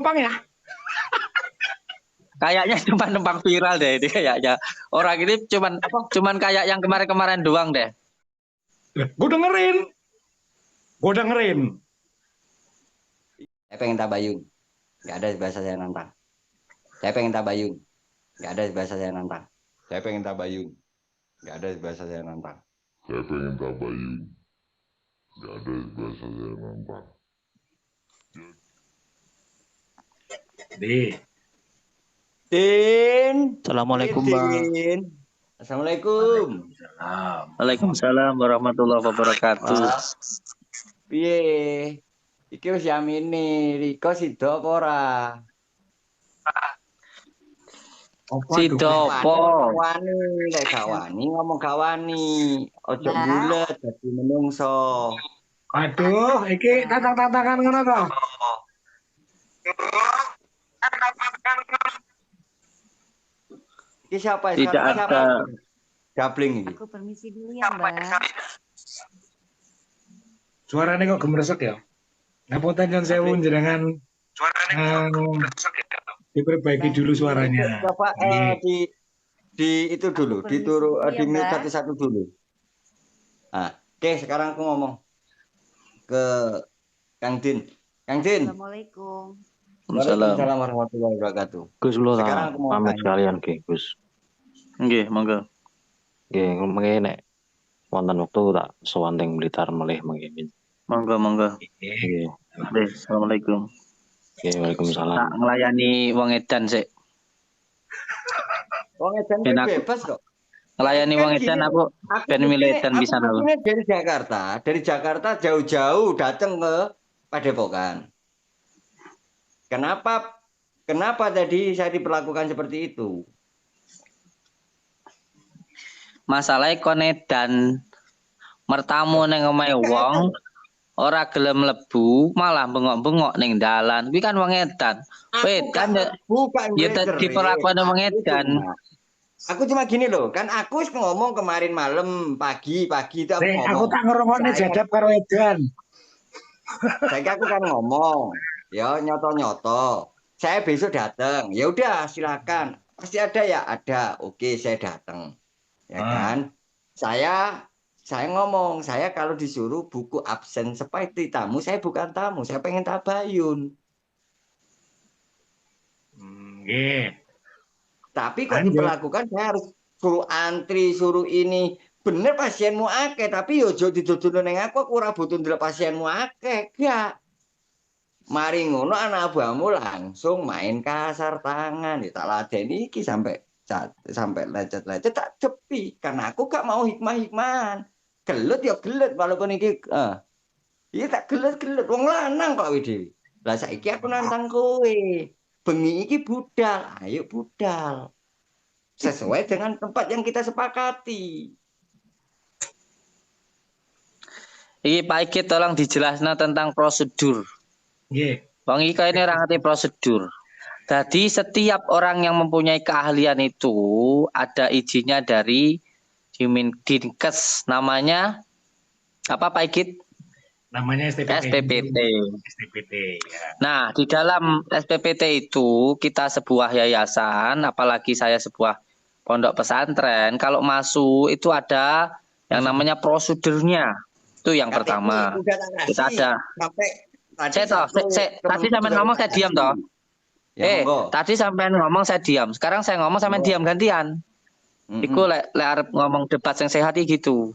numpang ya? Kayaknya cuma numpang viral deh ini kayaknya. Orang ini cuman kayak yang kemarin-kemarin doang deh. Gue dengerin. Saya pengen tabayun. Nggak ada bahasa saya nantang. Saya pengen tabayun. Nggak ada bahasa saya nantang. Saya pengen tabayun. Nggak ada bahasa saya nantang. Saya pengen tabayun. Gak ada bahasa saya nantang. Din. Assalamualaikum, Bang. Din. Assalamualaikum. Waalaikumsalam warahmatullahi wabarakatuh. Piye? Iki wis yamine, Riko sida apa ora? Sidopo. Wani, lek gak wani ngomong gak wani. Ojo bulet dadi menungso. Aduh, iki tantang-tantangan ngono to. Iki siapa? Tidak ada. Gabling iki. Aku permisi dulu ya, Mbak. Suarane kok gemresek ya? Ngapunten nyun sewu jenengan. Diperbaiki dulu suaranya. Coba di itu dulu, di mute satu dulu. Nah, oke, sekarang aku ngomong ke Kang Din. Kang Din. Assalamualaikum. Waalaikumsalam warahmatullahi wabarakatuh. Gus lo Sekarang aku mau pamit tanya. sekalian Ki, Gus. Nggih, monggo. Nggih, mengke nek wonten wektu tak sowan teng Blitar melih mengke. Monggo. Nggih. Nggih, Assalamualaikum. Nggih, Waalaikumsalam. Tak ngelayani wong edan sik. Wong edan bebas kok. Ngelayani wong edan aku ben milih edan bisa aku dari Jakarta jauh-jauh datang ke Padepokan. Kenapa tadi saya diperlakukan seperti itu? Masalahnya kon edan mertamu neng omahe wong ora gelem mlebu malah bengok-bengok ning dalan. Kuwi kan wong edan. Edan ya diperlakukan wong edan. Aku cuma gini loh, kan aku ngomong kemarin malam, pagi itu aku ngomong. Aku tak ngerungokne jadap karo edan. Saya aku kan ngomong, ya nyoto. Saya besok datang, ya udah silakan. Pasti ada ya, ada. Oke, saya datang, ya kan. Saya ngomong, saya kalau disuruh buku absen seperti tamu, saya bukan tamu, saya pengen tabayun. Tapi kok diperlakukan saya harus suruh antri, suruh ini. Bener pasienmu akeh, tapi yo aja didudune ning aku ora butuh ndelok pasienmu akeh, gak. Mari ngono anak abamu langsung main kasar tangan, ya tak ladeni iki sampai lecet-lecet tak cepi karena aku gak mau hikmah-hikmahan. Gelut ya gelut walaupun iki iya tak gelut wong lanang kok dhewe. Lah saiki aku nantang kowe. Bengi iki budal, ayo budal. Sesuai dengan tempat yang kita sepakati. Iki Pak Iki tolong dijelaskan tentang prosedur. Nggih. Bang Ika ini orang ngerti prosedur. Jadi setiap orang yang mempunyai keahlian itu ada izinnya dari Dinkes, namanya apa Pak Ikit? Namanya SPPT. Ya. Nah, di dalam SPPT itu kita sebuah yayasan, apalagi saya sebuah pondok pesantren, kalau masuk itu ada yang namanya prosedurnya. Itu yang pertama. Kita ada. Tadi sampai ngomong saya diam toh. Tadi sampai ngomong saya diam. Sekarang saya ngomong sampai diam gantian. Iku lek arep ngomong debat yang sehat gitu.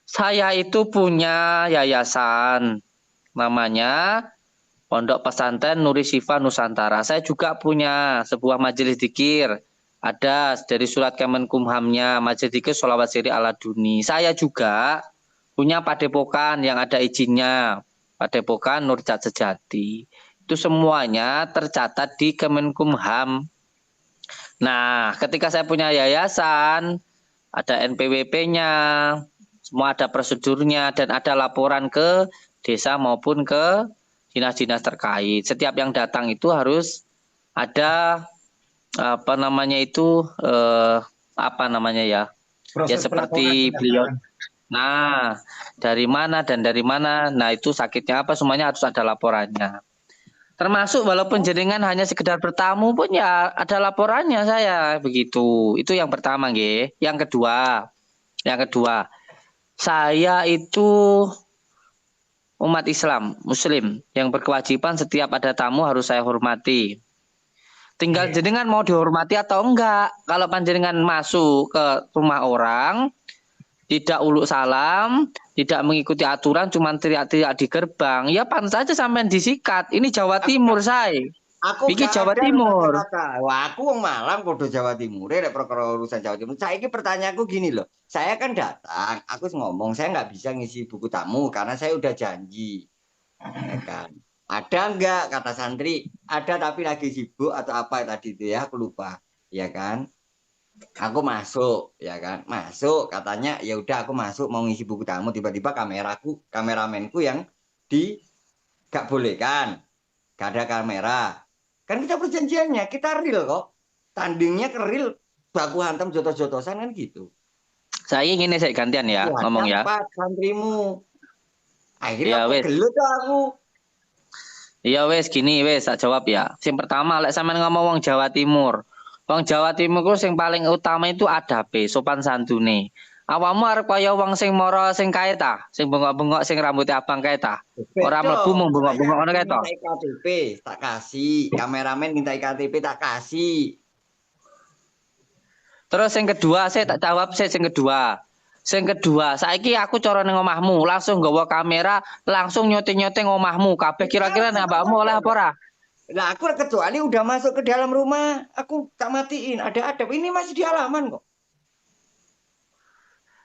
Saya itu punya yayasan namanya Pondok Pesantren Nuri Syifa Nusantara. Saya juga punya sebuah majelis dzikir. Ada dari surat Kemenkumhamnya, majelis dzikir sholawat siri ala duni. Saya juga punya padepokan yang ada izinnya. Padepokan Nurjat Sejati. Itu semuanya tercatat di Kemenkumham. Nah, ketika saya punya yayasan, ada NPWP-nya, semua ada prosedurnya dan ada laporan ke desa maupun ke dinas-dinas terkait. Setiap yang datang itu harus ada apa namanya ya? Ya seperti beliau. Nah, dari mana dan dari mana? Nah, itu sakitnya apa semuanya harus ada laporannya. Termasuk walaupun jenengan hanya sekedar bertamu pun ya ada laporannya saya begitu. Itu yang pertama nggih. Yang kedua, saya itu umat Islam, Muslim yang berkewajiban setiap ada tamu harus saya hormati. Tinggal jenengan mau dihormati atau enggak. Kalau panjenengan masuk ke rumah orang, tidak uluk salam, tidak mengikuti aturan, cuma teriak-teriak di gerbang, ya pantas saja sampean disikat. Ini Jawa Timur, saya. Iki Jawa Timur. Wah, aku wong Malang podo Jawa Timur, rek perkara urusan Jawa Timur. Saiki pertanyaanku gini loh. Saya kan datang, aku ngomong saya nggak bisa ngisi buku tamu karena saya udah janji. Ya kan? Ada enggak kata santri? Ada tapi lagi sibuk atau apa tadi itu ya, aku lupa. Ya kan? Aku masuk, ya kan? Masuk katanya ya udah aku masuk mau ngisi buku tamu, tiba-tiba kameramenku yang gak boleh kan? Gak ada kamera. Kan kita perjanjiannya, kita real kok. Tandingnya ke real, baku hantam jotos-jotosan kan gitu. Saya ingin saya gantian ya ngomong ya. Pak santrimu. Ya, Akhirnya aku gelut aku. Iya wes gini wes tak jawab ya. Yang pertama lek sampean ngomong wong Jawa Timur. Wong Jawa Timur ku sing paling utama itu adabe, sopan santune. Awakmu arep kaya wong sing mara sing kae ta, sing bengok-bengok sing rambutnya abang kae ta. Ora mlebu mung bengok-bengok ngono kae to. IKTP tak kasih, kameramen minta IKTP tak kasih. Terus yang kedua, saya tak jawab sing kedua. Sing kedua, saiki aku cara ning omahmu, langsung nggawa kamera, langsung nyoting-nyoting omahmu. Kabeh kira-kira nek mbakmu oleh apa ora? Nah, aku kecuali udah masuk ke dalam rumah, aku tak matiin. Ada. Ini masih di halaman kok.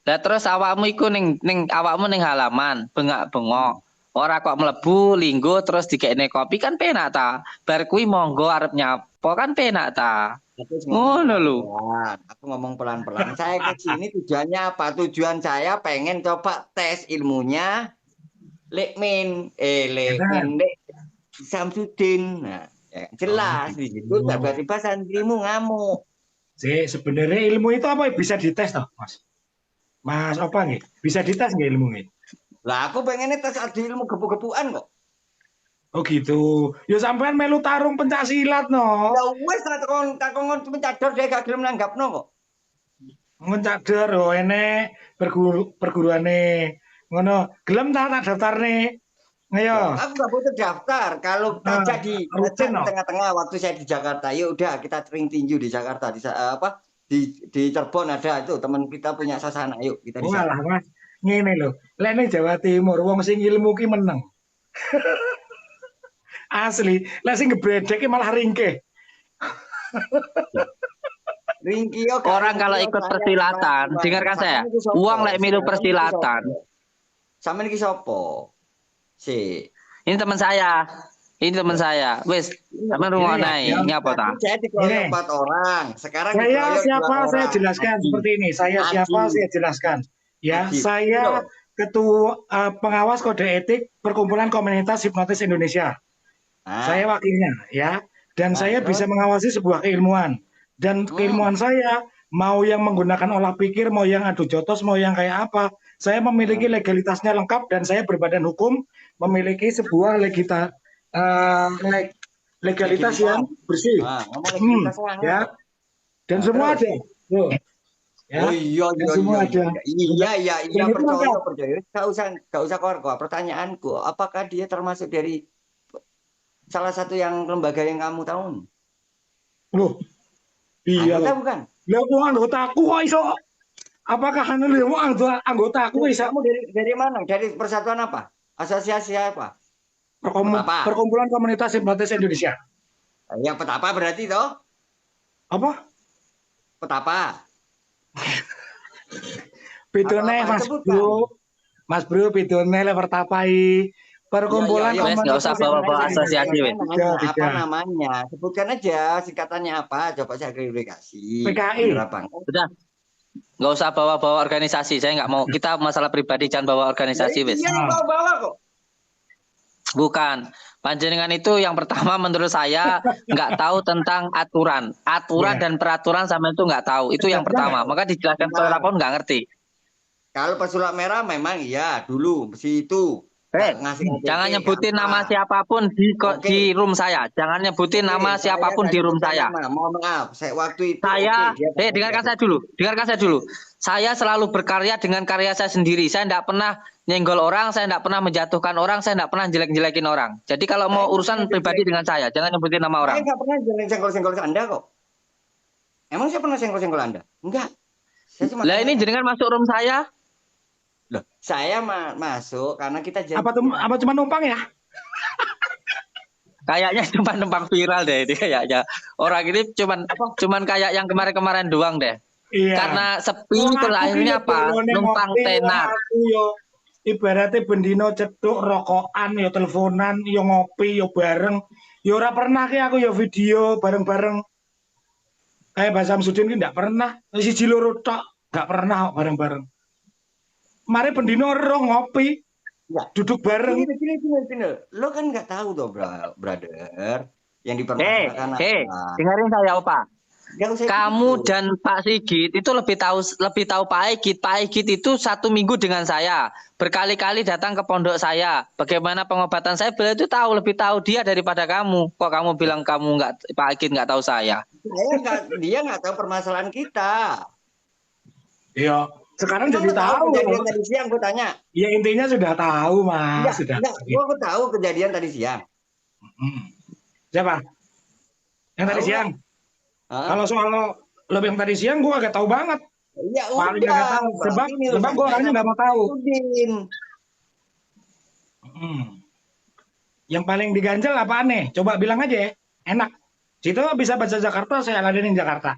Lah terus awakmu iku ning awakmu ning halaman, bengak-bengok. Ora kok mlebu linggo terus dikekne kopi kan penak ta. Bar kuwi monggo arep nyapa kan penak ta. Ngono lho. Aku ngomong pelan-pelan. Saya ke sini tujuannya apa? Tujuan saya pengen coba tes ilmunya Lekmin Samsudin. Nah, ya, jelas di situ tiba-tiba santrimu ngamuk. Sebenarnya ilmu itu apa bisa dites toh, Mas? Mas apa nih? Bisa dites nggak ilmunya? Lah aku pengennya tes di ilmu gepu-gepuan kok. Oh gitu. Ya sampean melu tarung pencak silat no. Ya wes takon pencador dia gak gelem nanggapno kok. Mencador oh enek perguruane ngono. Gelem tak daftarne. Ayo. Aku gak butuh daftar. Kalau tajak di tengah-tengah waktu saya di Jakarta, ya udah kita sering tinju di Jakarta di Cirebon ada itu teman kita punya sasana. Yuk kita di sana. Walah Mas, ngene lho. Lek ning Jawa Timur wong sing ilmu ki meneng. Asli, lek sing gebredek ki malah ringkih. Orang kalau ikut persilatan, dengarkan saya. Uang lek milu persilatan. Sampeyan iki sapa? Ini teman saya. Wes, sampean rungokne. Ini apa ta? Saya dikeroyok 4 orang. Sekarang saya siapa? Saya jelaskan seperti ini. Saya siapa? Saya jelaskan. Ya, saya Ketua Pengawas Kode Etik Perkumpulan Komunitas Hipnotis Indonesia. Saya wakilnya, ya. Dan saya bisa mengawasi sebuah keilmuan. Dan keilmuan saya mau yang menggunakan olah pikir, mau yang adu jotos, mau yang kayak apa. Saya memiliki legalitasnya lengkap dan saya berbadan hukum memiliki sebuah legalitas yang bersih. Ya. Dan semua ada. Tuh. Ya. Oh iya semua ada. Iya percaya. Gak usah keluar. Pertanyaanku, apakah dia termasuk dari salah satu yang lembaga yang kamu tahu? Loh. Iya. Anggota bukan? Lah kok anggotaku kok iso? Apakah anu lho anggotaku iso? Kamu dari mana? Dari persatuan apa? Asosiasi apa? Perkumpulan Komunitas Hipnotis Indonesia. Ya petapa berarti toh? Apa? Petapa. Bedone Mas Bro, bedone le pertapai. Perkumpulan Komunitas enggak usah bawa asosiasi wes. Apa namanya? Sebutkan aja singkatannya apa? Coba saya klarifikasi. PKI. Sudah. Enggak usah bawa-bawa organisasi. Saya enggak mau. Kita masalah pribadi jangan bawa organisasi wes. Iya, bawa kok. Bukan. Panjenengan itu yang pertama menurut saya nggak tahu tentang aturan dan peraturan sama itu nggak tahu. Itu yang pertama. Maka dijelaskan oleh lapor nggak ngerti. Kalau pesulap merah memang iya dulu si itu. Jangan nyebutin nama siapapun di room saya. Jangan nyebutin nama siapapun di room saya. Mohon maaf, waktu itu dengarkan saya dulu. Dengarkan saya dulu. Saya selalu berkarya dengan karya saya sendiri. Saya tidak pernah nyenggol orang, saya tidak pernah menjatuhkan orang, saya tidak pernah jelek-jelekin orang. Jadi kalau mau urusan pribadi dengan saya, jangan nyebutin nama orang. Saya nggak pernah senggol-senggol Anda kok. Emang saya pernah senggol-senggol Anda? Enggak. Lah ini jenengan masuk room saya? Loh, saya masuk karena kita jadi apa cuma numpang ya? Kayaknya cuma numpang viral deh ini kayaknya. Orang ini cuman kayak yang kemarin-kemarin doang deh. Iya. Karena sepi terus akhirnya apa? Numpang tenar. Ibaratnya bendino cetuk rokokan ya teleponan ya ngopi ya bareng. Ya ora pernah ki aku ya video bareng-bareng. Kayak Mbak Samsudin ki ndak pernah. Siji loro tok nggak pernah bareng-bareng. Mari bendino ro ngopi. Ya, duduk bareng. Gini. Lo kan nggak tahu dong, brother. Yang dipermasalahkan dengerin saya, Opa. Kamu dan Pak Sigit itu lebih tahu Pak Egit. Pak Egit itu 1 minggu dengan saya, berkali-kali datang ke pondok saya. Bagaimana pengobatan saya, beliau itu lebih tahu dia daripada kamu. Kok kamu bilang kamu Pak Egit nggak tahu saya? Dia nggak tahu permasalahan kita. Iya. Sekarang jadi tahu. Kejadian tadi siang gue tanya. Ya intinya sudah tahu, Mas. Sudah. Gue tahu kejadian tadi siang. Siapa? Yang tadi siang? Kalau soal lo yang tadi siang gue agak tahu banget. Ya paling agak tahu. Sebab gue orangnya nggak mau tahu. Yang paling diganjel apa aneh? Coba bilang aja ya. Enak. Situ bisa bahasa Jakarta, saya ladenin Jakarta.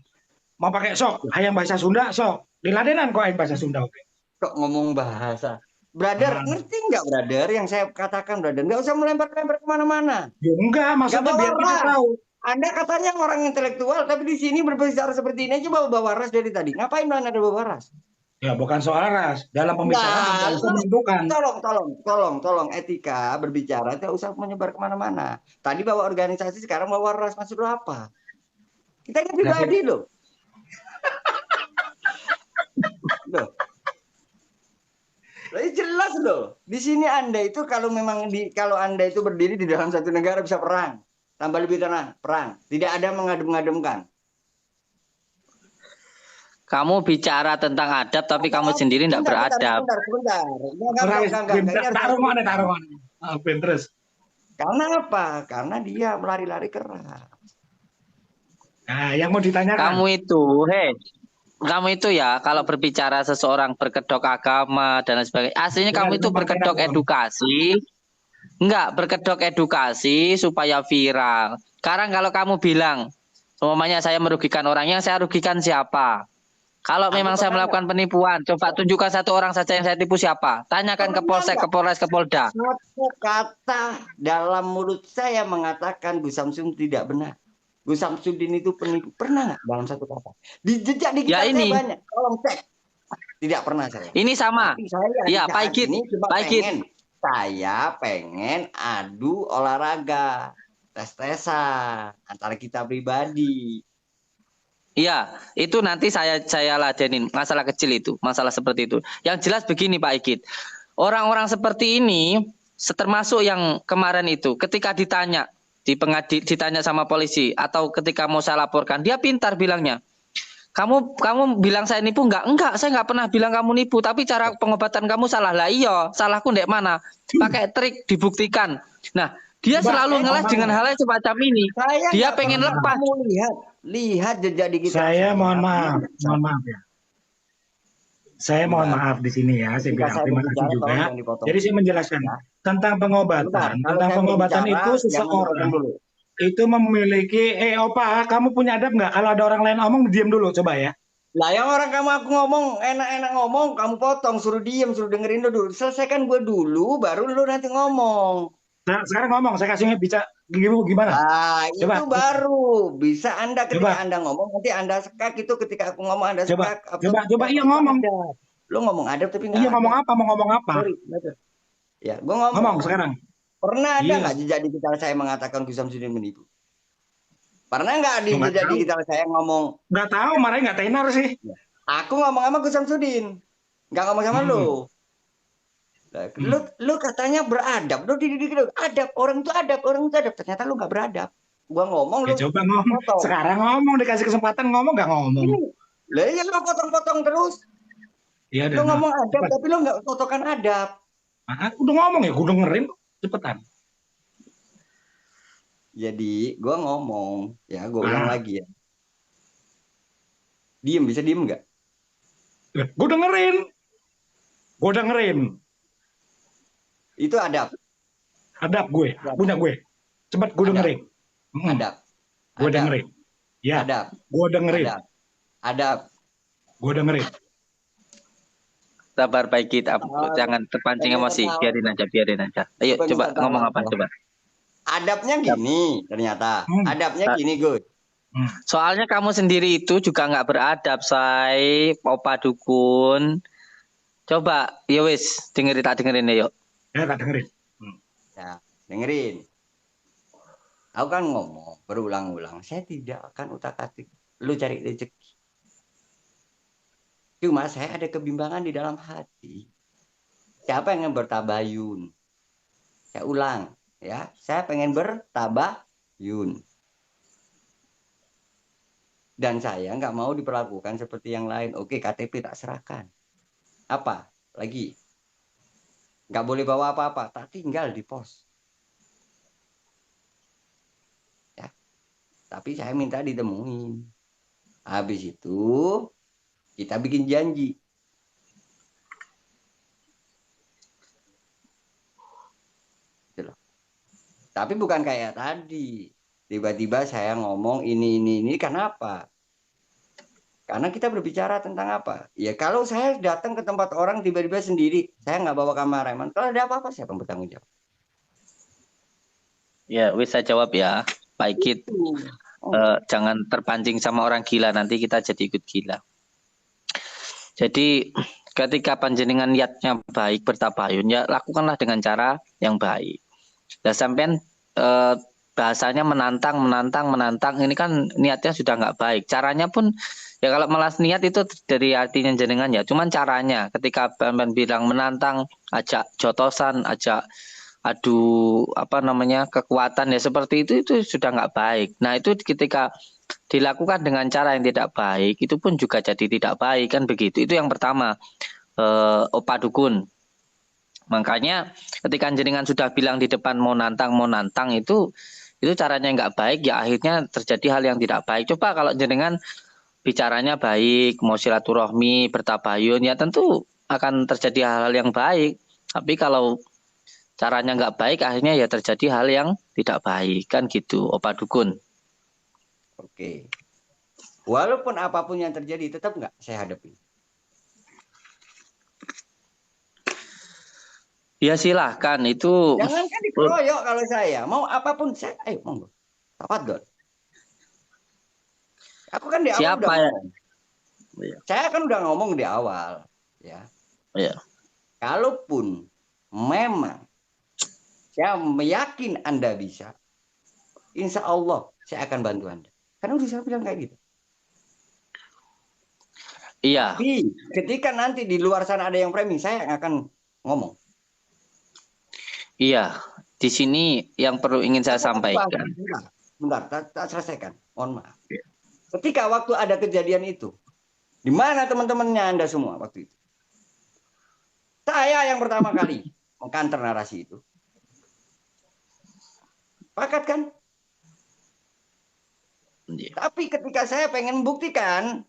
Mau pakai sok, hayang bahasa Sunda, sok. Diladenan kok bahasa Sunda, oke. Kok ngomong bahasa? Brother, ngerti nggak brother yang saya katakan brother? Nggak usah melempar-lempar kemana-mana. Ya enggak, maksudnya biar kita tahu. Anda katanya orang intelektual, tapi di sini berbicara seperti ini aja bawa ras dari tadi. Ngapain Anda bawa ras? Ya bukan soal ras. Dalam pembicaraan menentukan. Tolong etika berbicara tidak usah menyebar kemana-mana. Tadi bawa organisasi, sekarang bawa ras, maksud lo apa? Kita ini pribadi loh. Loh. Jelas loh. Di sini Anda itu kalau Anda itu berdiri di dalam satu negara bisa perang. Tambah lebih tenang, perang. Tidak ada mengadem-ngademkan. Kamu bicara tentang adab tapi kamu sendiri tidak beradab. Sebentar. Taruhan. Terus. Karena apa? Karena dia melari-lari keras. Nah, yang mau ditanyakan. Kamu itu ya kalau berbicara seseorang berkedok agama dan lain sebagainya, aslinya kamu itu berkedok edukasi. Enggak, berkedok edukasi supaya viral. Sekarang kalau kamu bilang, umpamanya saya merugikan orang, yang saya rugikan siapa? Kalau memang saya melakukan penipuan, coba tunjukkan satu orang saja yang saya tipu siapa? Tanyakan ke Polsek, ke Polres, ke Polda. Satu kata dalam mulut saya mengatakan Gus Samsudin tidak benar. Gus Samsudin itu penipu. Pernah nggak dalam satu kata? Di jejak di kita saya banyak. Tolong cek. Tidak pernah saya. Ini sama. Iya, Pak Igit. Saya pengen adu olahraga, tes-tesan antara kita pribadi. Iya, itu nanti saya ladenin masalah kecil itu, masalah seperti itu. Yang jelas begini Pak Igit, orang-orang seperti ini, termasuk yang kemarin itu, ketika ditanya sama polisi atau ketika mau saya laporkan, dia pintar bilangnya. Kamu bilang saya nipu enggak, saya nggak pernah bilang kamu nipu, tapi cara pengobatan kamu salah. Lah iya, salahku ndek mana? Pakai trik dibuktikan. Nah, dia selalu ngeles dengan hal yang semacam ini. Dia pengen lepas. Lihat jejak digital. Saya mohon maaf ya. Saya mohon maaf di sini ya, saya bilang terima kasih juga. Jadi saya menjelaskan tentang pengobatan. Tentang pengobatan itu seseorang itu memiliki, Opa, kamu punya adab nggak? Kalau ada orang lain ngomong, diam dulu, coba ya. Lah yang orang aku ngomong, enak-enak ngomong, kamu potong, suruh diam, suruh dengerin dulu. Selesaikan gue dulu, baru lu nanti ngomong. Nah, sekarang ngomong, saya kasihnya bicara gimana? Nah, coba. Itu baru bisa Anda ketika Anda ngomong, nanti Anda sekak itu ketika aku ngomong Anda sekak. Coba iya ngomong. Lu ngomong adab tapi nggak. Iya ngomong apa? Mau ngomong apa? Sorry, ya, gue ngomong sekarang. Pernah ada nggak jejak digital saya mengatakan Gus Samsudin menipu? Pernah nggak di jejak digital saya ngomong? Nggak tahu, marahnya nggak tenar sih. Aku ngomong sama Gus Samsudin, nggak ngomong sama lu. Lu katanya beradab, lu dididik adab, orang itu adab, ternyata lu nggak beradab. Gua ngomong lu coba ngomong potong. Sekarang ngomong, dikasih kesempatan ngomong nggak ngomong. Lah ya lu potong-potong terus. Iya, lu ngomong adab tapi lu nggak potongan adab. Udah ngomong ya, gue dengerin cepetan. Jadi gua ngomong ya, gua ulang lagi ya. Bisa diem nggak? Gue dengerin. Itu adab. Adab gue, punya gue. Cepat gue dengerin. Adab. Gue dengerin. Ya. Adab. Gue dengerin. Adab. Gue dengerin. Sabar Pak Ikit, jangan terpancing emosi. Biarin aja. Ayo coba ngomong apa coba. Adabnya gini ternyata. Adabnya gini Gus. Soalnya kamu sendiri itu juga nggak beradab, say, Opa Dukun. Coba, ya wis, dengerin ya, yuk. Ya, tak dengerin. Ya, dengerin. Aku kan ngomong berulang-ulang, saya tidak akan utak-atik lu cari rezeki. Cuma saya ada kebimbangan di dalam hati. Siapa yang bertabayun? Saya ulang, ya. Saya pengen bertabayun. Dan saya nggak mau diperlakukan seperti yang lain. Oke, KTP tak serahkan. Apa? Lagi. Nggak boleh bawa apa-apa. Tak tinggal di pos. Ya. Tapi saya minta ditemuin. Habis itu, kita bikin janji. Gitu loh. Tapi bukan kayak tadi. Tiba-tiba saya ngomong ini. Kenapa? Karena kita berbicara tentang apa? Ya kalau saya datang ke tempat orang tiba-tiba sendiri, saya nggak bawa kameramen. Kalau ada apa-apa, siapa yang bertanggung jawab? Ya, wis saya jawab ya, Pak Ikit. Jangan terpancing sama orang gila, nanti kita jadi ikut gila. Jadi ketika panjenengan niatnya baik bertabayun, ya lakukanlah dengan cara yang baik. Dan sampean bahasanya menantang, ini kan niatnya sudah nggak baik. Caranya pun ya kalau malas niat itu dari artinya jenengan ya. Cuman caranya ketika sampean bilang menantang, ajak jotosan, ajak adu kekuatan ya seperti itu sudah nggak baik. Nah itu ketika dilakukan dengan cara yang tidak baik itu pun juga jadi tidak baik kan begitu. Itu yang pertama, Opa Dukun. Makanya ketika jenengan sudah bilang di depan mau nantang itu caranya nggak baik ya akhirnya terjadi hal yang tidak baik. Coba kalau jenengan bicaranya baik, mau silaturahmi, bertabayun ya tentu akan terjadi hal-hal yang baik. Tapi kalau caranya nggak baik akhirnya ya terjadi hal yang tidak baik kan gitu, Opa Dukun. Oke. Walaupun apapun yang terjadi tetap nggak saya hadapi. Ya silahkan itu. Jangan kan dikeroyok kalau saya. Mau apapun saya, ayo monggo. Tafadhol. Aku kan di awal Siapa udah ya? ngomong. Saya kan udah ngomong di awal, ya. Iya. Kalaupun memang saya meyakin Anda bisa, insya Allah saya akan bantu Anda. Karena udah saya bilang kayak gitu. Iya. Tapi ketika nanti di luar sana ada yang framing, saya akan ngomong. Iya, di sini yang perlu ingin saya sampaikan. Bentar, tak selesaikan. Mohon maaf. Ketika waktu ada kejadian itu, di mana teman-temannya Anda semua waktu itu? Saya yang pertama kali mengkanter narasi itu. Pakat kan? Iya. Tapi ketika saya pengen membuktikan,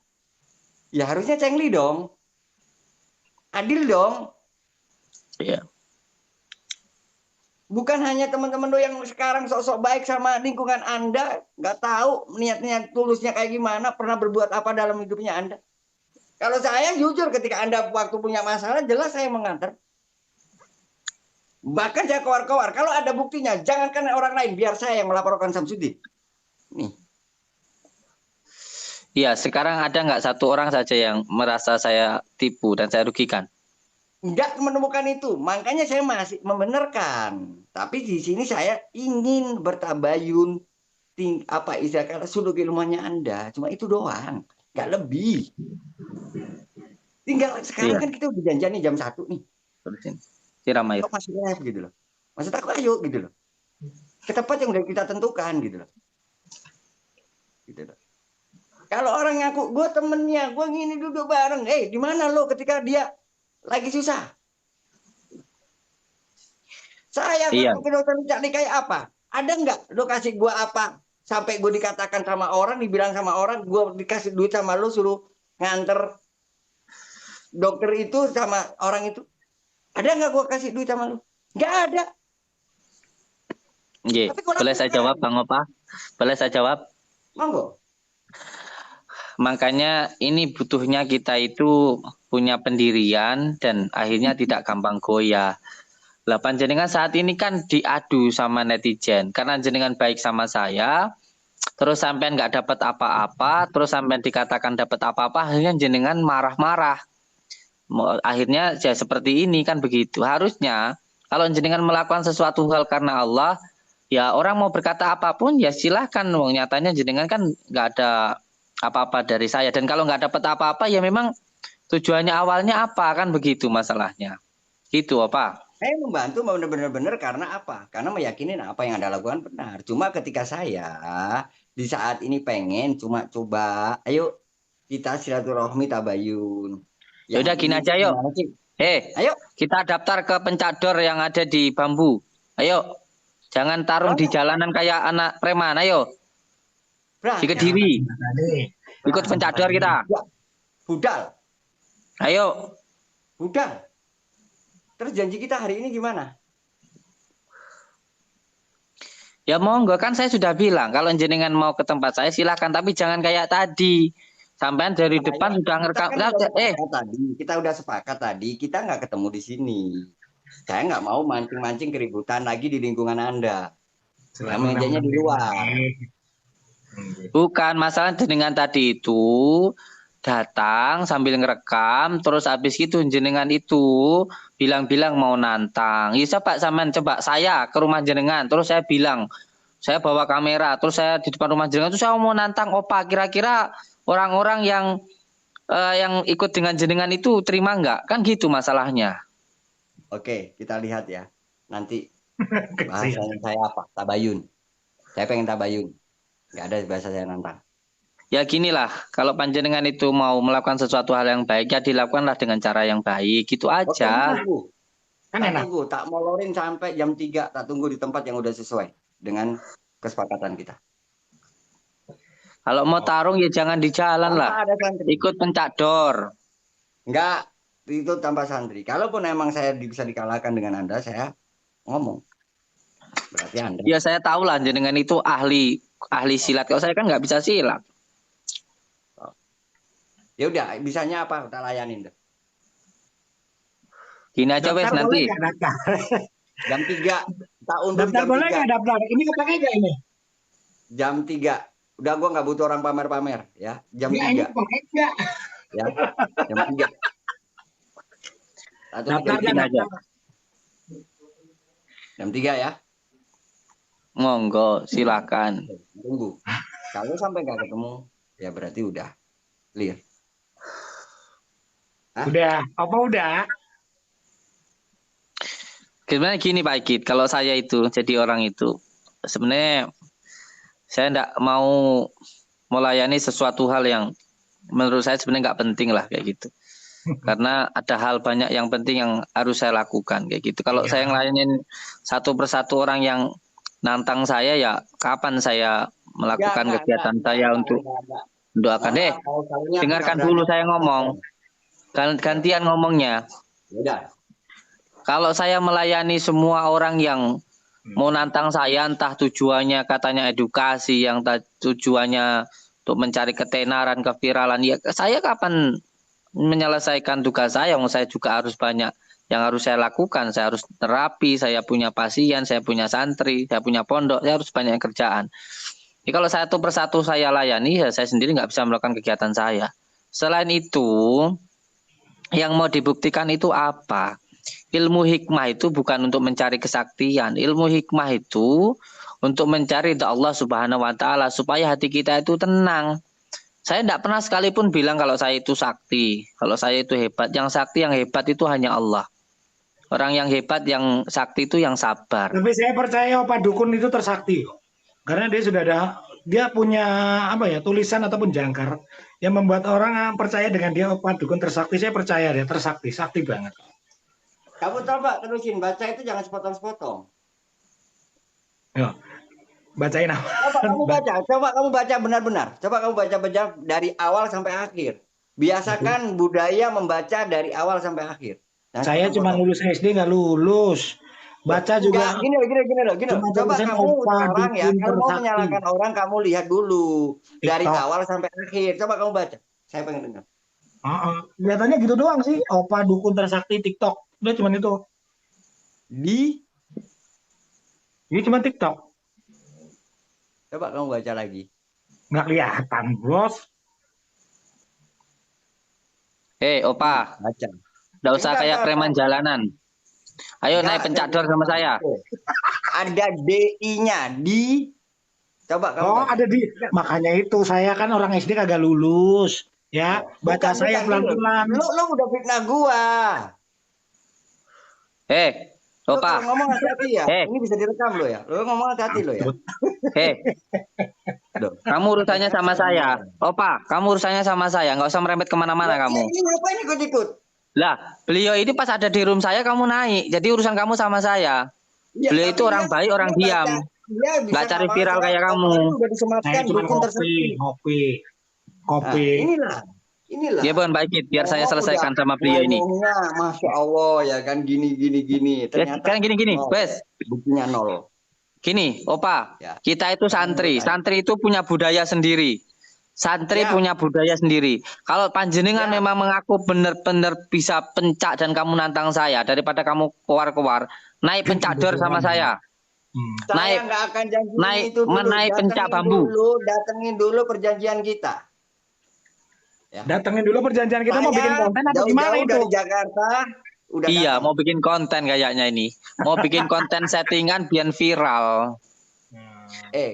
ya harusnya cengli dong. Adil dong. Iya. Bukan hanya teman-teman yang sekarang sok-sok baik sama lingkungan Anda, nggak tahu niatnya tulusnya kayak gimana, pernah berbuat apa dalam hidupnya Anda. Kalau saya jujur ketika Anda waktu punya masalah, jelas saya mengantar. Bahkan saya kewar-kewar, kalau ada buktinya, jangankan orang lain, biar saya yang melaporkan Samsudin. Nih. Iya, sekarang ada nggak satu orang saja yang merasa saya tipu dan saya rugikan? Nggak menemukan itu, makanya saya masih membenarkan. Tapi di sini saya ingin bertabayun, apa istilah suluk ilmunya Anda, cuma itu doang, nggak lebih. Tinggal sekarang kan kita udah janjian nih jam 1 nih. Siram air. Kok masih live gitu loh. Maksud aku ayo gitu loh. Ke tempat yang udah kita tentukan gitu loh. Gitu loh. Kalau orang ngaku gue temennya, gue ngini duduk bareng, di mana lo ketika dia lagi susah? Saya Iya. ke dokter cari kayak apa? Ada nggak lo kasih gue apa? Sampai gue dikatakan sama orang, dibilang sama orang, gue dikasih duit sama lo suruh nganter dokter itu sama orang itu. Ada nggak gue kasih duit sama lo? Nggak ada. Iya. Boleh saya jawab, Bang Opa? Boleh saya jawab? Monggo. Makanya ini butuhnya kita itu punya pendirian dan akhirnya tidak gampang goyah. Lah panjenengan saat ini kan diadu sama netizen karena jenengan baik sama saya, terus sampean nggak dapat apa-apa, terus sampean dikatakan dapat apa-apa, akhirnya jenengan marah-marah. Akhirnya ya seperti ini kan begitu. Harusnya kalau jenengan melakukan sesuatu hal karena Allah, ya orang mau berkata apapun ya silahkan. Nyatanya jenengan kan nggak ada apa-apa dari saya, dan kalau nggak dapat apa-apa ya memang tujuannya awalnya apa kan begitu masalahnya gitu apa. Saya membantu benar-benar karena apa? Karena meyakini apa yang Anda lakukan benar. Cuma ketika saya di saat ini pengen cuma coba, ayo kita silaturahmi tabayun. Ya udah gini aja yuk. Ayo kita daftar ke pencador yang ada di Bambu. Ayo. Jangan tarung di jalanan kayak anak preman, ayo. Di Kediri. Ikut pencador kita. Budal. Ayo. Budal. Terus janji kita hari ini gimana? Ya monggo, kan saya sudah bilang kalau jenengan mau ke tempat saya silakan, tapi jangan kayak tadi. Sampean dari depan sudah ngerekam. Kita udah sepakat tadi, kita nggak ketemu di sini. Saya nggak mau mancing-mancing keributan lagi di lingkungan Anda. Mejanya di luar. Bukan, masalah jenengan tadi itu datang sambil ngerekam, terus habis itu jenengan itu bilang-bilang mau nantang. Ya coba saya ke rumah jenengan, terus saya bilang, saya bawa kamera, terus saya di depan rumah jenengan, terus saya mau nantang Opa, kira-kira orang-orang yang ikut dengan jenengan itu terima nggak? Kan gitu masalahnya. Oke, kita lihat ya. Nanti bahasanya saya apa? Tabayun. Saya pengen tabayun. Nggak ada bahasa saya nantang. Ya ginilah, kalau panjenengan itu mau melakukan sesuatu hal yang baik, ya dilakukanlah dengan cara yang baik, gitu aja. Kan enak. Tunggu, tak molorin sampai jam 3, tak tunggu di tempat yang udah sesuai dengan kesepakatan kita. Kalau mau tarung ya jangan di jalan lah, ikut pencador. Enggak, itu tanpa santri. Kalaupun emang saya bisa dikalahkan dengan Anda, saya ngomong. Berarti Anda. Ya saya tahu lah, jenengan itu ahli silat. Kalau saya kan nggak bisa silat. Ya udah, bisanya apa? Kita layanin deh. Gini aja wes nanti. Jam 3. Tak undur daftar jam boleh 3. nggak daftar? Ini kepake nggak ini? Jam 3. Udah gua nggak butuh orang pamer-pamer ya. Jam 3. Ini kepake nggak? Ya. Jam 3. Daftar aja. Jam 3 ya. Monggo, silakan. Tunggu. Kalau sampai nggak ketemu, ya berarti udah clear. Udah, apa udah? Gimana gini Pak Ikit, kalau saya itu jadi orang itu, sebenarnya saya enggak mau melayani sesuatu hal yang menurut saya sebenarnya nggak penting lah kayak gitu. Karena ada hal banyak yang penting yang harus saya lakukan kayak gitu. Kalau saya ngelayanin satu persatu orang yang nantang saya, ya kapan saya melakukan kegiatan saya untuk mendoakan deh. Dengarkan dulu saya ngomong. Gantian ngomongnya. Udah. Kalau saya melayani semua orang yang mau nantang saya, entah tujuannya katanya edukasi, yang tujuannya untuk mencari ketenaran, keviralan, ya saya kapan menyelesaikan tugas saya? Saya juga harus banyak yang harus saya lakukan. Saya harus terapi, saya punya pasien, saya punya santri, saya punya pondok, saya harus banyak kerjaan. Jadi kalau satu persatu saya layani, ya saya sendiri nggak bisa melakukan kegiatan saya. Selain itu, yang mau dibuktikan itu apa? Ilmu hikmah itu bukan untuk mencari kesaktian. Ilmu hikmah itu untuk mencari Allah Subhanahu wa Ta'ala supaya hati kita itu tenang. Saya tidak pernah sekalipun bilang kalau saya itu sakti, kalau saya itu hebat. Yang sakti, yang hebat itu hanya Allah. Orang yang hebat, yang sakti itu yang sabar. Tapi saya percaya Pak Dukun itu tersakti kok. Karena dia sudah ada, dia punya apa ya, tulisan ataupun jangkar yang membuat orang percaya dengan dia Pak Dukun tersakti. Saya percaya dia tersakti, sakti banget. Kamu coba terusin baca itu, jangan sepotong-sepotong. Yo, bacain apa? Coba kamu baca benar-benar. Coba kamu baca dari awal sampai akhir. Biasakan budaya membaca dari awal sampai akhir. Saya cuma lulus SD nggak lulus. Baca juga. Gini. Coba kamu sekarang ya, kalau mau menyalahkan orang, kamu lihat dulu dari awal sampai akhir. Coba kamu baca. Saya pengen dengar. Kelihatannya gitu doang sih. Opa Dukun tersakti TikTok. Udah cuma itu. Ini cuma TikTok. Coba kamu baca lagi. Nggak kelihatan, bos. Opa. Baca. Nggak usah kayak preman jalanan. Ayo naik pencador sama saya. Ada DI-nya, di. Coba kamu. Ada di. Makanya itu saya kan orang SD kagak lulus. Ya, baca saya pelan-pelan. Lu udah fitnah gua. Opa. Lu ngomong hati-hati ya. Ini bisa direkam lo ya. Lu ngomong hati-hati lo ya. Kamu urusannya sama saya. Opa, kamu urusannya sama saya. Nggak usah merembet kemana-mana kamu. Ini ngapain ikut-ikut? Lah, beliau ini pas ada di room saya kamu naik. Jadi urusan kamu sama saya. Ya, beliau itu orang baik, orang diam. Nggak cari viral kayak kamu. Saya cuma kopi. Inilah. Ya bukan baik, biar saya selesaikan sama beliau ini. Masya Allah ya kan gini. Ternyata kan gini, wes. Buktinya 0. Gini, Opa, ya. Kita itu santri. Santri itu punya budaya sendiri. Santri punya budaya sendiri. Kalau panjenengan memang mengaku benar-benar bisa pencak dan kamu nantang saya, daripada kamu keluar-keluar, naik pencador sama saya. Saya nggak akan janji itu dulu. Menaik pencak bambu. Datengin dulu perjanjian kita. Ya. Datengin dulu perjanjian kita. Mau bikin konten atau gimana itu? Dari Jakarta. Iya, mau bikin konten kayaknya ini. Mau bikin konten settingan biar viral.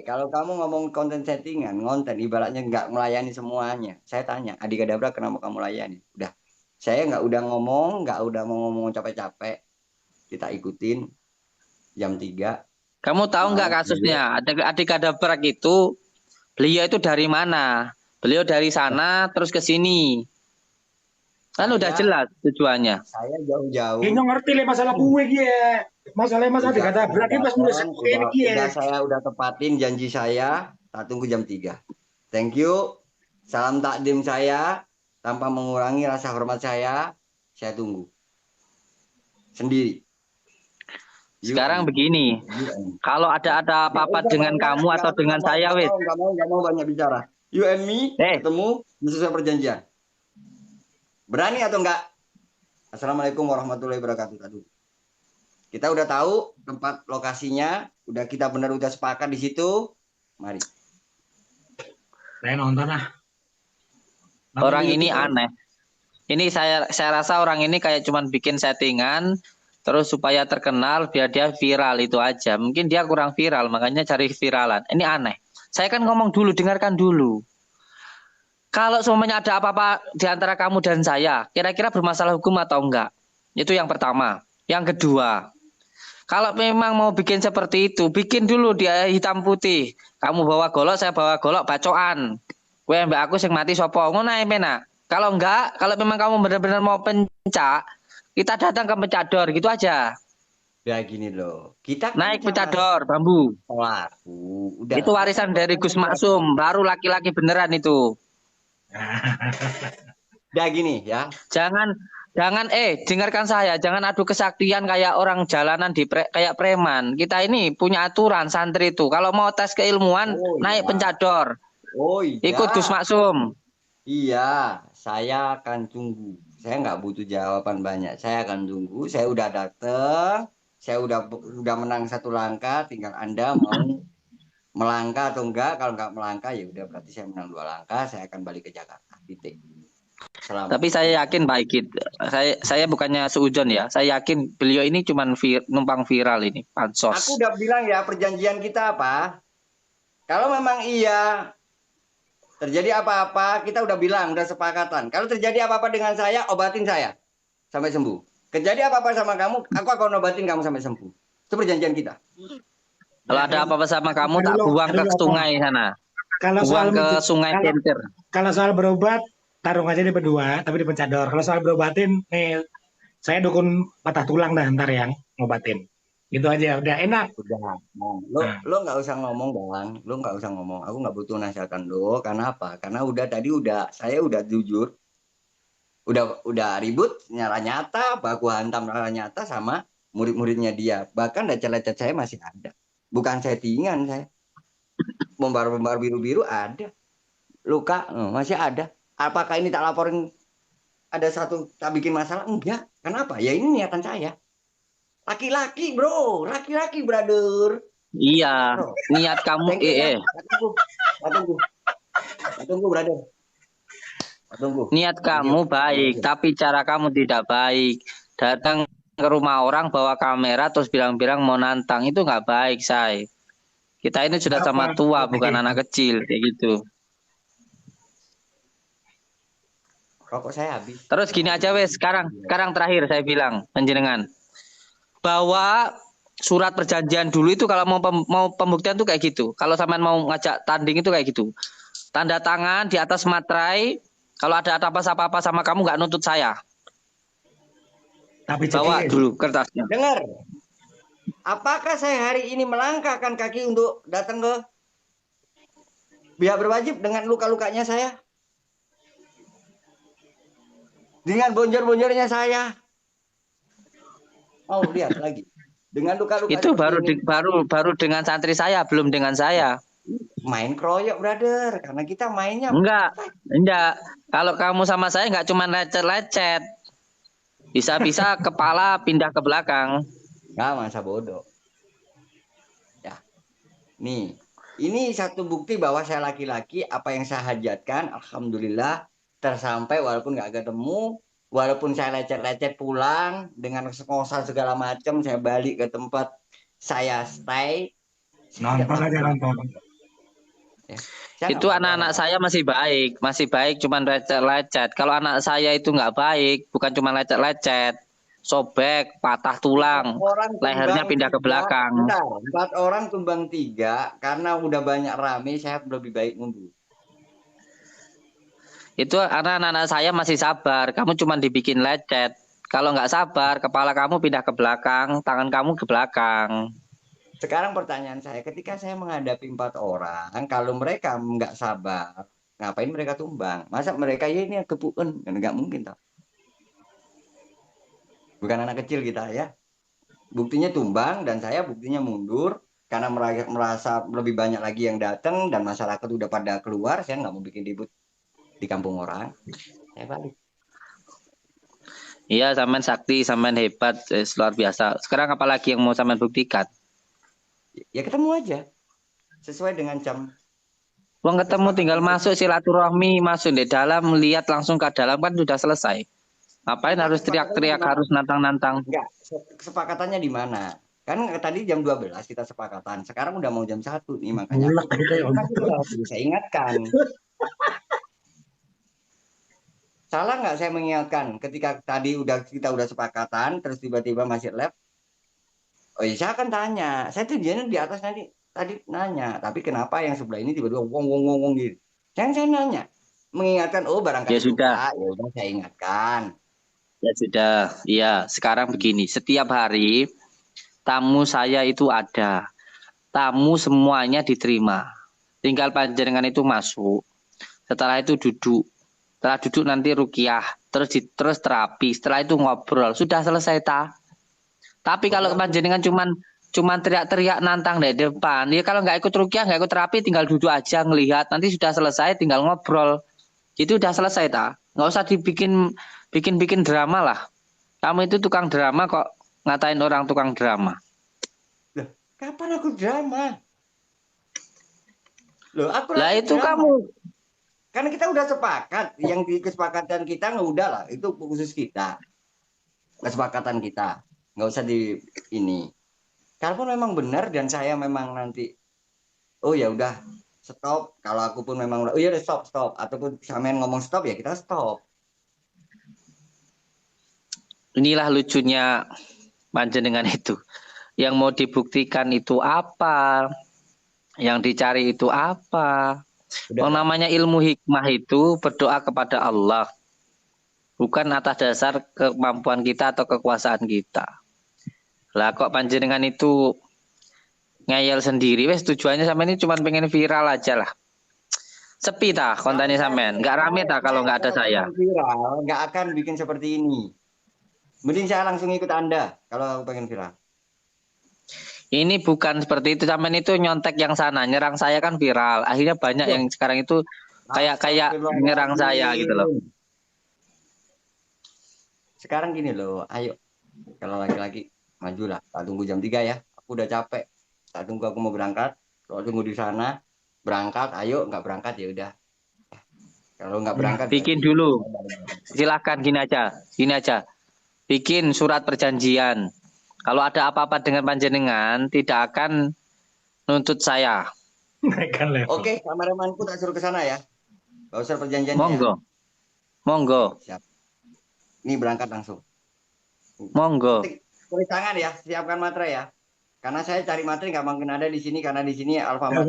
Kalau kamu ngomong konten settingan, konten ibaratnya nggak melayani semuanya. Saya tanya, Adik Kadabra kenapa kamu layani? Udah, saya nggak udah mau ngomong capek-capek. Kita ikutin jam 3. Kamu tahu nggak kasusnya? Adik Kadabra itu, beliau itu dari mana? Beliau dari sana terus ke sini. Kan udah jelas tujuannya. Saya jauh-jauh. Ini ngerti lah masalah gue ya. Masalahnya Adik Kadabra ini pas nulis ini ya. Saya udah tepatin janji saya. Tak tunggu jam 3. Thank you. Salam takdim saya tanpa mengurangi rasa hormat saya. Saya tunggu. Sendiri. Sekarang begini. Kalau ada apa-apa dengan kamu atau dengan saya, wes. Nggak mau banyak bicara. You and me ketemu sesuai perjanjian. Berani atau enggak? Assalamualaikum warahmatullahi wabarakatuh. Kita udah tahu tempat lokasinya, udah kita udah sepakat di situ. Mari. Saya nonton lah. Orang ini aneh. Ini saya rasa orang ini kayak cuman bikin settingan terus supaya terkenal biar dia viral itu aja. Mungkin dia kurang viral makanya cari viralan. Ini aneh. Saya kan ngomong dulu, dengarkan dulu. Kalau semuanya ada apa-apa di antara kamu dan saya, kira-kira bermasalah hukum atau enggak? Itu yang pertama. Yang kedua, kalau memang mau bikin seperti itu, bikin dulu dia hitam putih. Kamu bawa golok, saya bawa golok, bacoan. Gue mbak aku sing mati sopo, ngono ae pena. Kalau enggak, kalau memang kamu benar-benar mau pencak, kita datang ke pencador, gitu aja. Ya gini loh, kita naik pencador bambu. Udah. Itu warisan dari Gus Maksum, baru laki-laki beneran itu. Udah gini ya. Jangan dengarkan saya, jangan adu kesaktian kayak orang jalanan kayak preman. Kita ini punya aturan santri itu. Kalau mau tes keilmuan, naik pencador. Ikut Gus Maksum. Iya, saya akan tunggu. Saya nggak butuh jawaban banyak. Saya akan tunggu. Saya udah datang. Saya udah menang 1 langkah. Tinggal Anda mau melangkah atau enggak. Kalau nggak melangkah ya udah berarti saya menang 2 langkah. Saya akan balik ke Jakarta. Titik. Tapi saya yakin baik. Saya bukannya seujon ya. Saya yakin beliau ini cuma numpang viral ini. Pansos. Aku udah bilang ya perjanjian kita apa. Kalau memang iya terjadi apa-apa, kita udah bilang, udah sepakatan. Kalau terjadi apa-apa dengan saya, obatin saya sampai sembuh. Kejadian apa-apa sama kamu, aku akan obatin kamu sampai sembuh. Itu perjanjian kita. Kalau ada apa-apa sama kamu tak buang ke sungai sana. Buang ke sungai Kentir. Kalau soal berobat, tarung aja di berdua, tapi di pencador. Kalau soal berobatin, nih saya dukun patah tulang dah ntar yang ngobatin. Gitu aja, udah enak. Udah. Lo nggak usah ngomong bang, lo nggak usah ngomong. Aku nggak butuh nasihatkan lo. Karena apa? Karena saya udah jujur, udah ribut, nyala nyata, baku hantam nyala nyata sama murid-muridnya dia. Bahkan lecet-lecet saya masih ada. Bukan settingan saya. Bombar-bombar biru-biru ada. Luka masih ada. Apakah ini tak laporin ada satu tak bikin masalah? Enggak. Kenapa? Ya ini niatan saya. Laki-laki bro, laki-laki brother. Iya, bro. Niat kamu Tunggu brother. Tunggu. Niat kamu baik, tapi cara kamu tidak baik. Datang ke rumah orang bawa kamera terus bilang-bilang mau nantang, itu nggak baik, say. Kita ini sudah sama tua, bukan anak kecil kayak gitu. Rokok saya habis. Terus gini aja wes, sekarang terakhir saya bilang penjenengan bahwa surat perjanjian dulu itu kalau mau pembuktian tuh kayak gitu. Kalau sampean mau ngajak tanding itu kayak gitu. Tanda tangan di atas materai. Kalau ada apa-apa sama kamu nggak nuntut saya. Tapi bawa dulu kertasnya. Dengar. Apakah saya hari ini melangkahkan kaki untuk datang ke pihak berwajib dengan luka-lukanya saya? Dengan bonjor-bonjornya saya? Oh, lihat lagi. Dengan luka-luka itu baru dengan santri saya, belum dengan saya. Main kroyok, brother. Karena kita mainnya enggak. Kalau kamu sama saya enggak cuma lecet-lecet. Bisa-bisa kepala pindah ke belakang. Nggak, masa bodoh. Ya. Nih, ini satu bukti bahwa saya laki-laki, apa yang saya hajatkan, alhamdulillah tersampai walaupun nggak ketemu. Walaupun saya lecet-lecet pulang dengan ngos-ngosan segala macam, saya balik ke tempat saya stay. Nonton aja nonton. Ya, itu anak-anak saya masih baik, cuman lecet-lecet. Kalau anak saya itu nggak baik, bukan cuma lecet-lecet, sobek, patah tulang, lehernya pindah ke belakang. Bentar, 4 orang tumbang 3, karena udah banyak rame, saya lebih baik mundur. Itu anak-anak saya masih sabar, kamu cuma dibikin lecet. Kalau nggak sabar, kepala kamu pindah ke belakang, tangan kamu ke belakang. Sekarang pertanyaan saya, ketika saya menghadapi 4 orang, kalau mereka nggak sabar, ngapain mereka tumbang? Masa mereka ya ini kepuan? Nggak mungkin toh. Bukan anak kecil kita ya. Buktinya tumbang dan saya buktinya mundur karena merasa lebih banyak lagi yang datang dan masyarakat udah pada keluar, saya nggak mau bikin ribut di kampung orang. Saya balik. Iya, sampean sakti, sampean hebat, luar biasa. Sekarang apalagi yang mau sampean buktikan? Ya ketemu aja. Sesuai dengan jam. Wong ketemu tinggal masuk silaturahmi, masuk di dalam, lihat langsung ke dalam kan sudah selesai. Ngapain harus teriak-teriak, harus nantang-nantang? Enggak, kesepakatannya di mana? Kan tadi jam 12 kita sepakatan. Sekarang udah mau jam 1 nih, makanya saya ingatkan. Salah nggak saya mengingatkan ketika tadi kita udah sepakatan terus tiba-tiba masih lab? Oh iya, saya akan tanya. Saya tujuannya di atas tadi nanya, tapi kenapa yang sebelah ini tiba-tiba wong gitu? Saya nanya, mengingatkan. Oh barangkali ya sudah. Ya udah saya ingatkan. Ya sudah, iya. Sekarang begini, setiap hari tamu saya itu ada, tamu semuanya diterima. Tinggal panjenengan itu masuk. Setelah itu duduk. Setelah duduk nanti ruqyah, terus terapi. Setelah itu ngobrol. Sudah selesai ta. Tapi kalau panjenengan cuman teriak-teriak nantang dari depan, ya kalau nggak ikut ruqyah, nggak ikut terapi, tinggal duduk aja ngelihat. Nanti sudah selesai, tinggal ngobrol. Itu udah selesai ta. Nggak usah bikin drama lah. Kamu itu tukang drama kok ngatain orang tukang drama. Loh, kapan aku drama? Loh, lah itu drama. Kamu. Karena kita udah sepakat, yang di kesepakatan kita nggak udah lah, itu khusus kita. Kesepakatan kita. Nggak usah di ini. Kalaupun memang benar dan saya memang nanti, oh ya udah stop. Kalau aku pun memang oh ya udah stop. Ataupun sampean ngomong stop ya kita stop. inilah lucunya panjenengan itu. Yang mau dibuktikan itu apa? Yang dicari itu apa? Yang namanya ilmu hikmah itu berdoa kepada Allah. Bukan atas dasar kemampuan kita atau kekuasaan kita. Lah kok panjenengan itu ngeyel sendiri, wes tujuannya sama ini cuma pengen viral aja lah. Sepi tah kontennya sampean, nggak rame tah kalau nggak ada saya. Viral, nggak akan bikin seperti ini. Mending saya langsung ikut Anda kalau pengen viral. Ini bukan seperti itu, sampean itu nyontek yang sana, nyerang saya kan viral. Akhirnya banyak yang sekarang itu kayak nyerang saya gitu loh. Sekarang gini loh, ayo kalau laki-laki majulah, tak tunggu jam 3 ya. Aku udah capek. Tak tunggu aku mau berangkat. Kalau tunggu di sana berangkat, ayo nggak berangkat ya udah. Kalau nggak berangkat bikin dulu. Silahkan gini aja. Bikin surat perjanjian. Kalau ada apa-apa dengan panjenengan, tidak akan nuntut saya. Oke, kameramanku tak suruh ke sana ya. Gak usah perjanjian. Monggo. Siap. Ini berangkat langsung. Monggo. Tulis tangan ya, siapkan materai ya. Karena saya cari materi nggak mungkin ada di sini karena di sini Alfamart.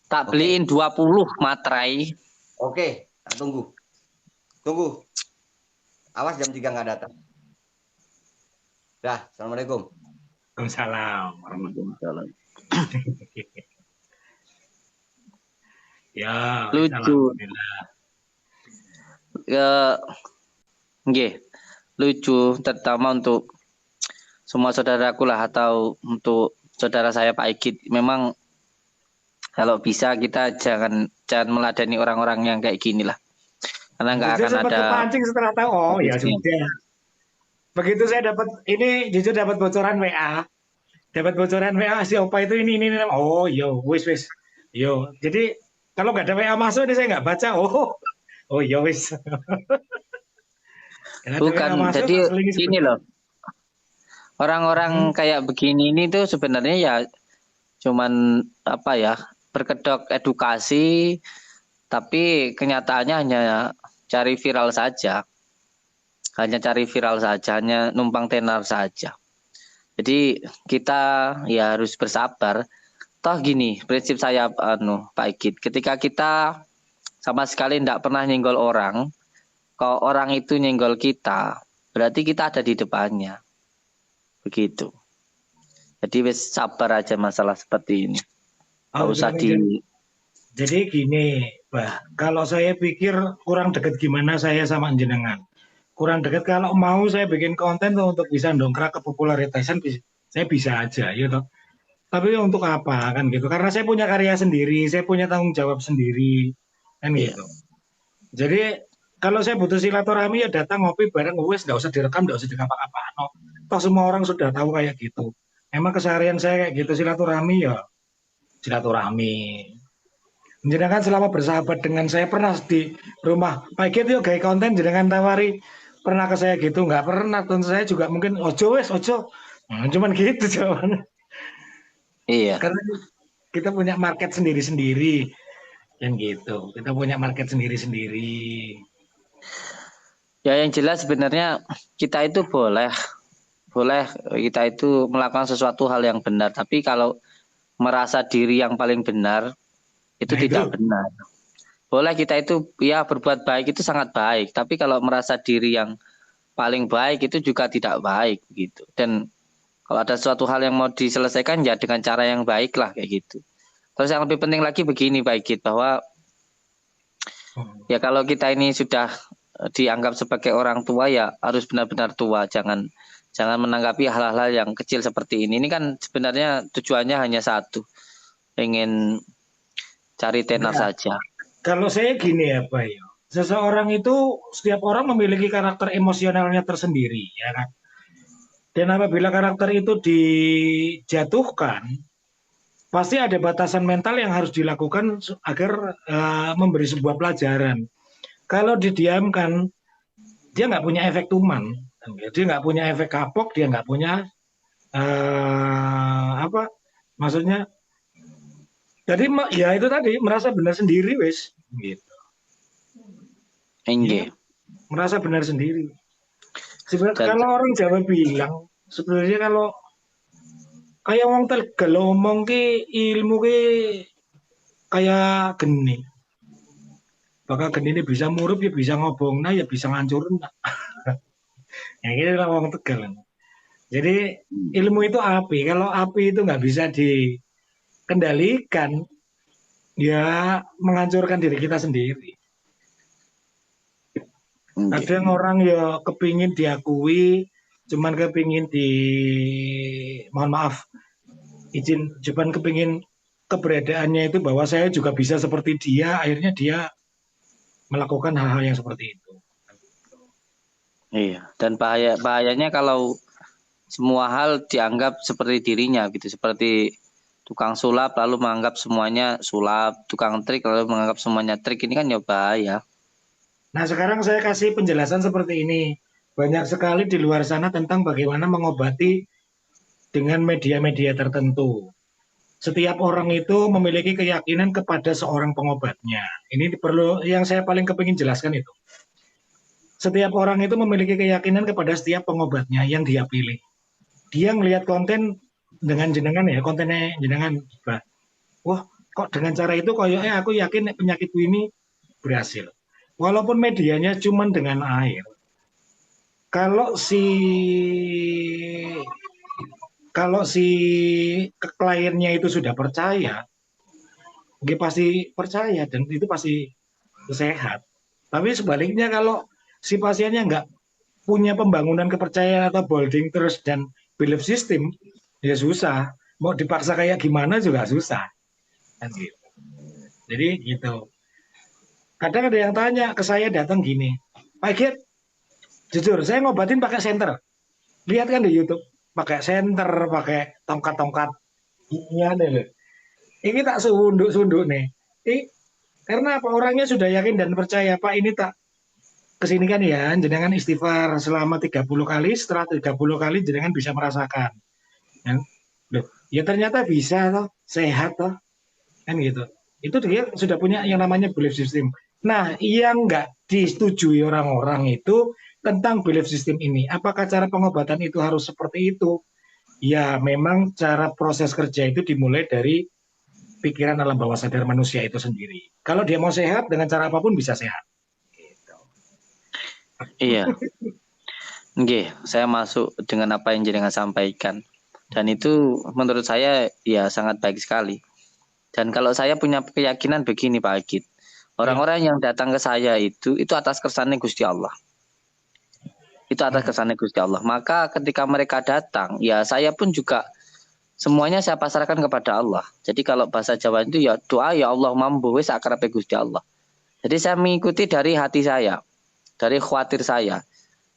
Tak beliin 20 materai. Oke, tak tunggu. Tunggu. Awas jam 3 nggak datang. Dah, assalamualaikum. Waalaikumsalam warahmatullahi. Ya, lucu. Nggih, lucu terutama untuk semua saudaraku lah atau untuk saudara saya Pak Igit. Memang kalau bisa kita jangan meladani orang-orang yang kayak gini lah, karena nggak akan ada. Pancing setelah tahu. Oh ya sudah. Begitu saya dapat ini, jujur dapat bocoran WA, si Opa itu ini. Oh yo, wis. Yo, jadi kalau nggak ada WA masuk ini saya nggak baca. Oh ya wis. Bukan, jadi gini loh. Orang-orang kayak begini ini tuh sebenarnya ya cuman apa ya, berkedok edukasi, tapi kenyataannya hanya cari viral saja. Hanya numpang tenar saja. Jadi kita ya harus bersabar. Toh gini, prinsip saya Pak Igit, ketika kita sama sekali tidak pernah nyenggol orang, kalau orang itu nyenggol kita, berarti kita ada di depannya. Begitu. Jadi wis sabar aja masalah seperti ini. Jadi gini, Pak, kalau saya pikir kurang dekat gimana saya sama jenengan. Kurang dekat, kalau mau saya bikin konten untuk bisa dongkrak kepopularitasan, saya bisa aja gitu. Tapi untuk apa kan gitu? Karena saya punya karya sendiri, saya punya tanggung jawab sendiri kan gitu. Jadi kalau saya butuh silaturahmi ya datang ngopi bareng, wes nggak usah direkam, nggak usah apa-apa. Toh semua orang sudah tahu kayak gitu. Emang keseharian saya kayak gitu, silaturahmi ya silaturahmi. Jenengan selama bersahabat dengan saya pernah di rumah Pak Igit yuk gaya konten, jenengan tawari pernah ke saya gitu? Nggak pernah. Tentu saya juga mungkin ojo. Cuman gitu jawabannya. Iya. Karena kita punya market sendiri-sendiri yang gitu. Kita punya market sendiri-sendiri. Ya yang jelas sebenarnya kita itu boleh kita itu melakukan sesuatu hal yang benar, tapi kalau merasa diri yang paling benar itu tidak benar. Boleh kita itu ya berbuat baik itu sangat baik, tapi kalau merasa diri yang paling baik itu juga tidak baik gitu. Dan kalau ada suatu hal yang mau diselesaikan ya dengan cara yang baik lah kayak gitu. Terus yang lebih penting lagi begini Pak Igit, bahwa ya kalau kita ini sudah dianggap sebagai orang tua ya harus benar-benar tua, jangan menanggapi hal-hal yang kecil seperti ini. Ini kan sebenarnya tujuannya hanya satu, pengen cari tenar saja. Kalau saya gini ya Pak, seseorang itu, setiap orang memiliki karakter emosionalnya tersendiri ya kan. Dan apabila karakter itu dijatuhkan, pasti ada batasan mental yang harus dilakukan agar memberi sebuah pelajaran. Kalau didiamkan, dia nggak punya efek tuman, dia nggak punya efek kapok, dia nggak punya maksudnya. Jadi ya itu tadi merasa benar sendiri wis gitu. Enggak. merasa benar sendiri. Sebenarnya kalau orang Jawa bilang, sebenarnya kalau kayak wong Tegal ngomong ke ilmu ke kayak geni. Bakal geni ini bisa murup ya bisa ngobong, nah ya bisa ngancurin. Ya ini lah wong Tegal. Jadi ilmu itu api. Kalau api itu nggak bisa dikendalikan, ya menghancurkan diri kita sendiri. Kadang orang ya kepingin diakui, cuman kepingin mohon maaf, cuman kepingin keberadaannya itu bahwa saya juga bisa seperti dia, akhirnya dia melakukan hal-hal yang seperti itu. Iya, dan bahayanya kalau semua hal dianggap seperti dirinya gitu, seperti tukang sulap lalu menganggap semuanya sulap, tukang trik lalu menganggap semuanya trik, ini kan ya bahaya. Nah, sekarang saya kasih penjelasan seperti ini. Banyak sekali di luar sana tentang bagaimana mengobati dengan media-media tertentu. Setiap orang itu memiliki keyakinan kepada seorang pengobatnya. Ini perlu yang saya paling kepingin jelaskan itu. Setiap orang itu memiliki keyakinan kepada setiap pengobatnya yang dia pilih. Dia ngelihat konten dengan jenengan ya, kontennya jenengan. Wah, kok dengan cara itu kayaknya aku yakin penyakitku ini berhasil. Walaupun medianya cuma dengan air. Kalau si kliennya itu sudah percaya, dia pasti percaya dan itu pasti sehat. Tapi sebaliknya kalau si pasiennya nggak punya pembangunan kepercayaan atau bolding terus dan belief system, ya susah. Mau dipaksa kayak gimana juga susah. Kan gitu. Jadi gitu. Kadang ada yang tanya ke saya datang gini, Pak Git, jujur saya ngobatin pakai senter. Lihat kan di YouTube, pakai senter, pakai tongkat-tongkat. Iya nih. Ini tak sunduk-sunduk nih. Karena apa orangnya sudah yakin dan percaya, Pak ini tak kesini kan ya, jenengan istighfar selama 30 kali, setelah 30 kali jenengan bisa merasakan. Ya, loh, ya ternyata bisa toh, sehat toh. Kan gitu. Itu dia sudah punya yang namanya belief system. Nah, yang nggak disetujui orang-orang itu tentang belief system ini. Apakah cara pengobatan itu harus seperti itu? Ya, memang cara proses kerja itu dimulai dari pikiran alam bawah sadar manusia itu sendiri. Kalau dia mau sehat, dengan cara apapun bisa sehat. Gitu. Iya. Oke, saya masuk dengan apa yang jenengan sampaikan. Dan itu menurut saya ya sangat baik sekali. Dan kalau saya punya keyakinan begini Pak Agit, orang-orang yang datang ke saya itu atas kersane Gusti Allah. Itu atas kersane Gusti Allah. Maka ketika mereka datang, ya saya pun juga semuanya saya pasrahkan kepada Allah. Jadi kalau bahasa Jawa itu ya doa ya Allah mampu wis akrabe Gusti Allah. Jadi saya mengikuti dari hati saya, dari khawatir saya,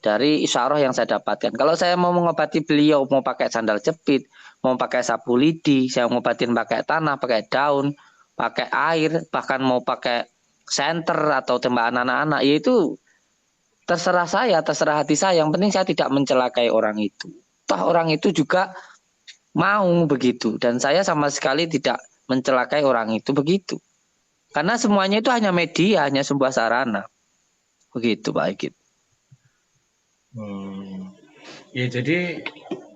dari isyarah yang saya dapatkan. Kalau saya mau mengobati beliau, mau pakai sandal jepit, mau pakai sapu lidi, saya mau ngobatin pakai tanah, pakai daun, pakai air, bahkan mau pakai senter atau tembakan anak-anak, ya itu terserah saya, terserah hati saya. Yang penting saya tidak mencelakai orang itu. Toh orang itu juga mau begitu. Dan saya sama sekali tidak mencelakai orang itu begitu. Karena semuanya itu hanya media, hanya sebuah sarana. Begitu Pak Agit. Ya jadi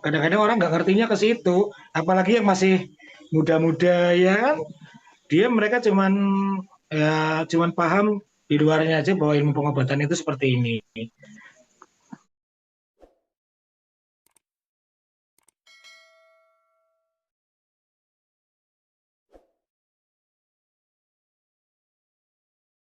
kadang-kadang orang nggak ngertinya ke situ, apalagi yang masih muda-muda ya kan, mereka cuman paham di luarnya aja bahwa ilmu pengobatan itu seperti ini.